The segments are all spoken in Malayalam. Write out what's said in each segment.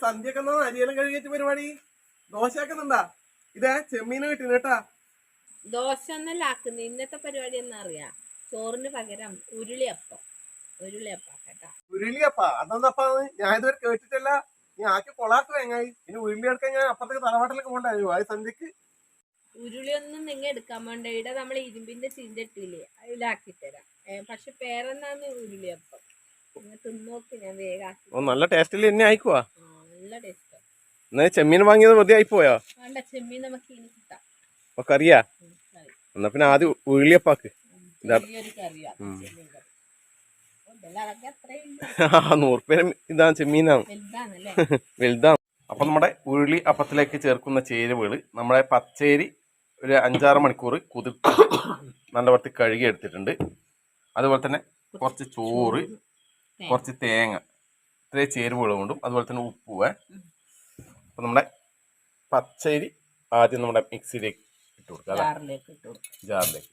സന്ധ്യൊക്കെ അരിയെല്ലാം കഴുകിയിട്ട് പരിപാടി ദോശയാക്കുന്നുണ്ടാ? ഇതേ ചെമ്മീന് കിട്ടുന്നു കേട്ടാ. ദോശ ഒന്നല്ല ആക്കുന്നത്. ഇന്നത്തെ പരിപാടി എന്നാ അറിയാ, ചോറിന് പകരം ഉരുളിയപ്പം കേട്ടാ. ഉരുളിയപ്പ അതെന്നപ്പാ? ഞാൻ ഇതുവരെ കേട്ടിട്ടല്ല. നീ ആക്കി കൊളാക്ക് വേങ്ങായി. ഇനി ഉരുളി എടുക്കാൻ ഞാൻ അപ്പുറത്തേക്ക് തറവാട്ടിലേക്ക് പോകണ്ടായിരുന്നു ആ സന്ധ്യക്ക്. ഉരുളിയൊന്നും നിങ്ങ എടുക്കാൻ വേണ്ട. ഇവിടെ നമ്മൾ ഇരുമ്പിന്റെ ചീഞ്ചട്ടിയില്ലേ, അതിലാക്കി തരാം. പക്ഷെ പേരെന്നാന്ന് ഉരുളിയപ്പം. തിന്നോക്ക്, ഞാൻ വേഗം. നല്ല ടേസ്റ്റിൽ എന്നെ ആയിക്കുവാ. നല്ല ടേസ്റ്റ്. എന്നാ ചെമ്മീൻ വാങ്ങിയത് വെറുതെ ആയിപ്പോയോ? വേണ്ട, ചെമ്മീൻ നമുക്ക് ഇനി കിട്ടാം. ഒക്കെ അറിയാ. എന്നാ പിന്നെ ആദ്യം ഉരുളിയപ്പാക്ക്. ₹100 ഇതാണ് ചെമ്മീനാണ്, വലുതാണ്. അപ്പൊ നമ്മുടെ ഉരുളി അപ്പത്തിലേക്ക് ചേർക്കുന്ന ചേരുവകൾ നമ്മുടെ പച്ചരി ഒരു 5-6 മണിക്കൂർ കുതിർത്ത് നല്ല വൃത്തി കഴുകി എടുത്തിട്ടുണ്ട്. അതുപോലെ തന്നെ കുറച്ച് ചോറ്, കുറച്ച് തേങ്ങ, ഇത്രയും ചേരുവകൾ കൊണ്ടും അതുപോലെ തന്നെ ഉപ്പുവേ. അപ്പൊ നമ്മുടെ പച്ചരി ആദ്യം നമ്മുടെ മിക്സിയിലേക്ക് ഇട്ട് കൊടുക്കുക, ജാറിലേക്ക്.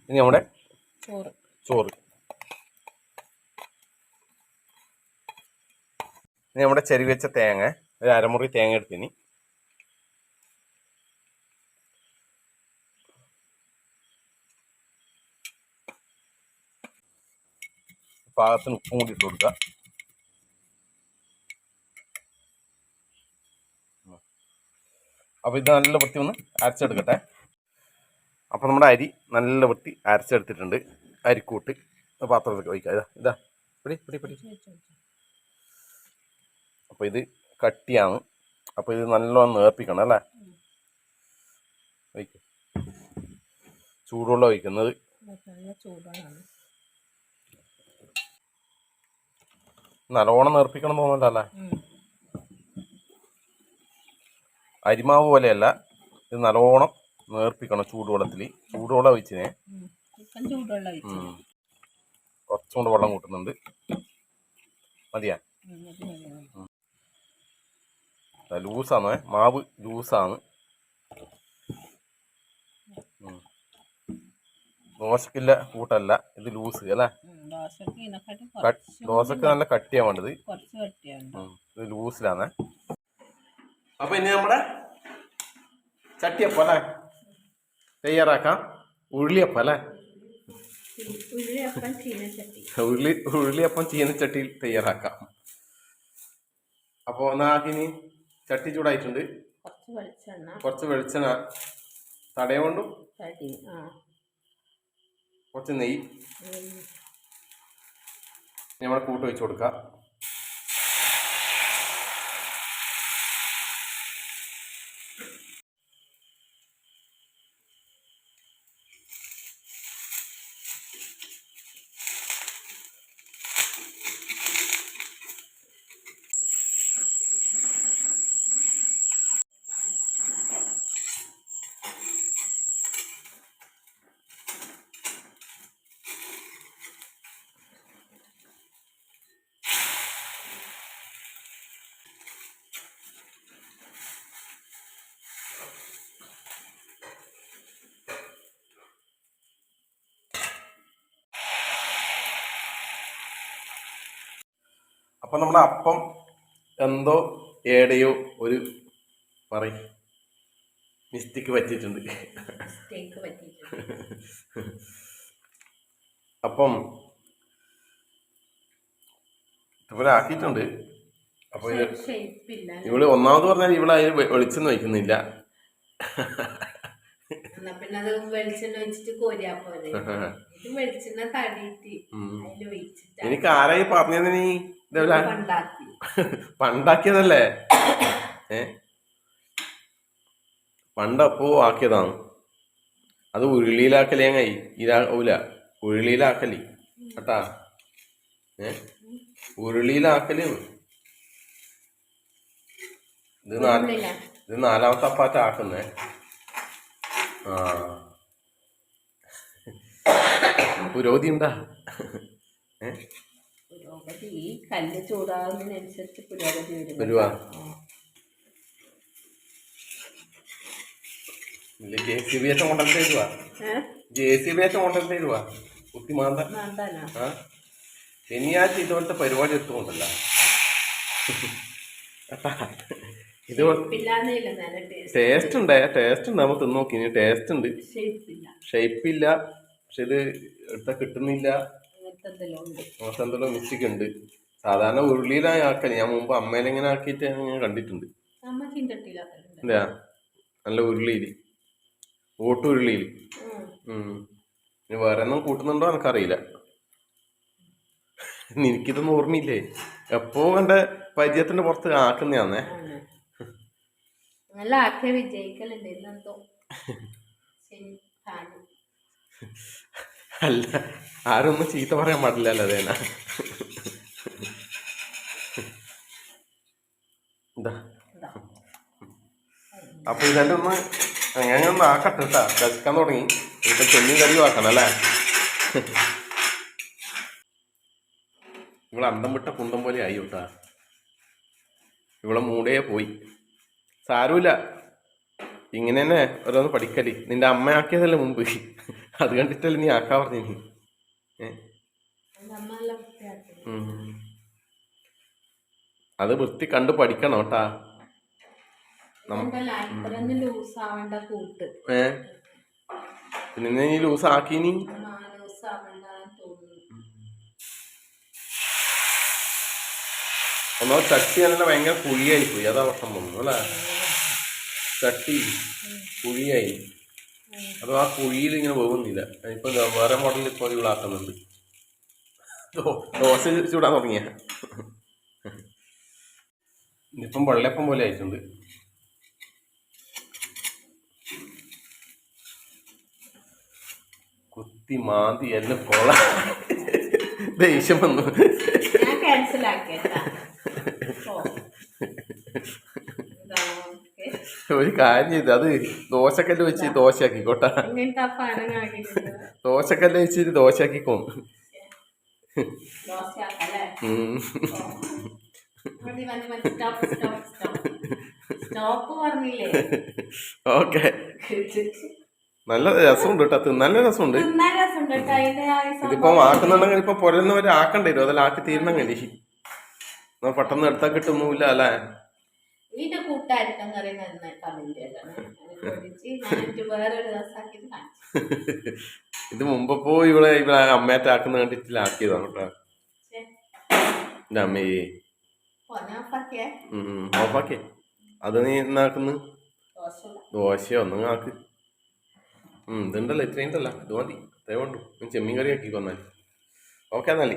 ഇനി നമ്മുടെ ചോറ്, ഇനി നമ്മുടെ ചെരുവി വെച്ച തേങ്ങ, ഒരു അരമുറി തേങ്ങ എടുത്തിനി. പാകത്തിന് ഉപ്പും കൂടി ഇട്ട് കൊടുക്കുക. അപ്പൊ ഇത് നല്ല വൃത്തി ഒന്ന് അരച്ചെടുക്കട്ടെ. അപ്പൊ നമ്മുടെ അരി നല്ല വൃത്തി അരച്ചെടുത്തിട്ടുണ്ട്. അരിക്കൂട്ട് പാത്രത്തിലേക്ക് വയ്ക്കുക. ഇതാ പിടി. അപ്പൊ ഇത് കട്ടിയാണ്. അപ്പൊ ഇത് നല്ലോണം നേർപ്പിക്കണം അല്ലേ. വയ്ക്കും, ചൂടുവെള്ളം ഒഴിക്കുന്നത്. നല്ലോണം നേർപ്പിക്കണം തോന്നല്ലേ. അരിമാവ് പോലെയല്ല, ഇത് നല്ലോണം നേർപ്പിക്കണം ചൂടുവെള്ളത്തിൽ. ചൂടുവെള്ളം ഒഴിച്ചിനെ കുറച്ചുകൊണ്ട് വെള്ളം കൂട്ടുന്നുണ്ട്. മതിയാ? ലൂസാണ് മാവ്, ലൂസാണ്. ദോശക്കില്ല കൂട്ടല്ല, ഇത് ലൂസ് അല്ലേ. ദോശക്ക് നല്ല കട്ടിയാ വേണ്ടത്, ഇത് ലൂസിലാണ്. അപ്പൊ ഇനി നമ്മുടെ ചട്ടിയപ്പം അല്ലേ തയ്യാറാക്കാം. ഉരുളിയപ്പം അല്ലേ, ഉരുളിയപ്പം ചീനച്ചട്ടിയിൽ തയ്യാറാക്കാം. അപ്പൊ നാക്കിനി ചട്ടി ചൂടായിട്ടുണ്ട്. കുറച്ച് വെളിച്ചെണ്ണ തടയുകൊണ്ടും കുറച്ച് നെയ്യ് നമ്മൾ കൂട്ട് വെച്ച് കൊടുക്കാം. അപ്പൊ നമ്മുടെ അപ്പം എന്തോ ഏടെയോ ഒരു മിസ്റ്റേക്ക് പറ്റിയിട്ടുണ്ട്. അപ്പം ഇതുപോലെ ആക്കിയിട്ടുണ്ട്. അപ്പൊ ഇവള് ഒന്നാമത് പറഞ്ഞാൽ ഇവിടെ അതിന് വെളിച്ചെണ്ണ വയ്ക്കുന്നില്ല. എനിക്ക് ആരായി പറഞ്ഞത്? നീ ഇതേപോലെ പണ്ടാക്കിയതല്ലേ? പണ്ടപ്പോ ആക്കിയതാണ്. അത് ഉരുളിയിലാക്കലേങ്ങായി ഇതാവൂല, ഉരുളിയിലാക്കല് കേട്ടാ. ഉരുളിയിലാക്കല്. ഇത് 4ാമത്തെ അപ്പാറ്റ ആക്കുന്നേ. പുരോഗതി ഉണ്ടാ? കല്ല് ചൂടാവുന്നതിനനുസരിച്ച് വരുവാ. JCB കൊണ്ടുവരുവാ, JCB കൊണ്ടുവരുവാ. കുത്തിമാന്ത ശനിയാഴ്ച ഇതുപോലത്തെ പരിപാടി എടുത്തുകൊണ്ടല്ല ഇത് ടേസ്റ്റ് ഉണ്ടാകുമ്പോൾ തിന്ന് നോക്കി ടേസ്റ്റ് ഉണ്ട്. ഷേപ്പില്ല, പക്ഷെ ഇത് എടുത്താൽ കിട്ടുന്നില്ല. അങ്ങനത്തെ എന്തെല്ലോ മിസ്റ്റേക്ക് ഉണ്ട്. സാധാരണ ഉരുളിയിലായി ആക്കല്. ഞാൻ മുമ്പ് അമ്മയിലെങ്ങനെ ആക്കിയിട്ട് ഞാൻ കണ്ടിട്ടുണ്ട്. എന്താ നല്ല ഉരുളിയില്, ഓട്ടുരുളിയില്. ഇനി വേറെ ഒന്നും കൂട്ടുന്നുണ്ടോ എനിക്കറിയില്ല. എനിക്കിതൊന്നും ഓർമ്മയില്ലേ. എപ്പോ കണ്ട പരിചയത്തിന്റെ പുറത്ത് ആക്കുന്നയാന്നേ. അല്ല, ആരൊന്നും ചീത്ത പറയാൻ പാടില്ലല്ലോ അതേനാ. അപ്പൊ ഇതെല്ലാം ഒന്ന് അങ്ങനെ ഒന്ന് ആക്കട്ടെ കേട്ടാ. രസിക്കാൻ തുടങ്ങി. ഇപ്പൊ ചെമ്മീൻ കറിയും ആക്കണം അല്ലേ. ഇവളെ അന്തം വിട്ട കുന്തം പോലെ ആയി കേട്ടാ. ഇവളെ മൂടേ പോയി. സാരമില്ല, ഇങ്ങനെ തന്നെ ഓരോന്ന് പഠിക്കല്. നിന്റെ അമ്മ ആക്കിയതല്ലേ മുമ്പ്, അത് കണ്ടിട്ടല്ലേ നീ ആക്കാ പറഞ്ഞു. അത് വൃത്തി കണ്ട് പഠിക്കണം കേട്ടാ. പിന്നെ നീ ലൂസ് ആക്കിനി. ഒന്നോ ചട്ടി തന്നെ ഭയങ്കര കുഴിയായി പോയി. അതാ പ്രശ്നം വന്നു അല്ലേ. ചട്ടി കുഴിയായി. അത് ആ കുഴിയിൽ ഇങ്ങനെ പോകുന്നില്ല. ഇപ്പൊ വേറെ മോഡലിൽ ഇപ്പൊ ഇവിടാക്കുന്നുണ്ട്. ദോശ ചൂടാൻ തുടങ്ങിയ ഇപ്പം വെള്ളപ്പം പോലെ ആയിട്ടുണ്ട്. കുത്തി മാന്തി എല്ലാം കൊള. ദേഷ്യം വന്നു. ഒരു കാര്യം ചെയ്ത് അത് ദോശക്കല്ല് വെച്ച് ദോശയാക്കിക്കോട്ടാ. ദോശക്കല്ല് വെച്ചിട്ട് ദോശയാക്കിക്കോ. ഓക്കെ, നല്ല രസമുണ്ട് കേട്ടോ. തിന്നാൻ രസമുണ്ട്. ഇതിപ്പോ ആക്കുന്നുണ്ടെങ്കിൽ ഇപ്പൊ പുരന്നവര് ആക്കണ്ടേ വരും. അതെല്ലാം ആക്കി തീരണമെങ്കിൽ പെട്ടെന്ന് എടുത്താൽ കിട്ടുന്നില്ല അല്ലേ. ഇത് മുമ്പപ്പോ ഇവിടെ അമ്മയായിട്ട് ആക്കുന്ന കണ്ടിട്ടില്ല, ആക്കിയതാണ് കേട്ടോ. എന്റെ അമ്മയെ ഓഫാക്കിയേ. അത് നീ എന്നാക്കുന്നു? ദോശയോ ഒന്നും ആക്ക്. ഇതുണ്ടല്ലോ, ഇത്രയും ഉണ്ടല്ലോ, ഇത് മതി. അത്രേ വേണ്ടു. ചെമ്മീൻ കറി ആക്കിക്കൊന്നാൽ ഓക്കെ എന്നാല്.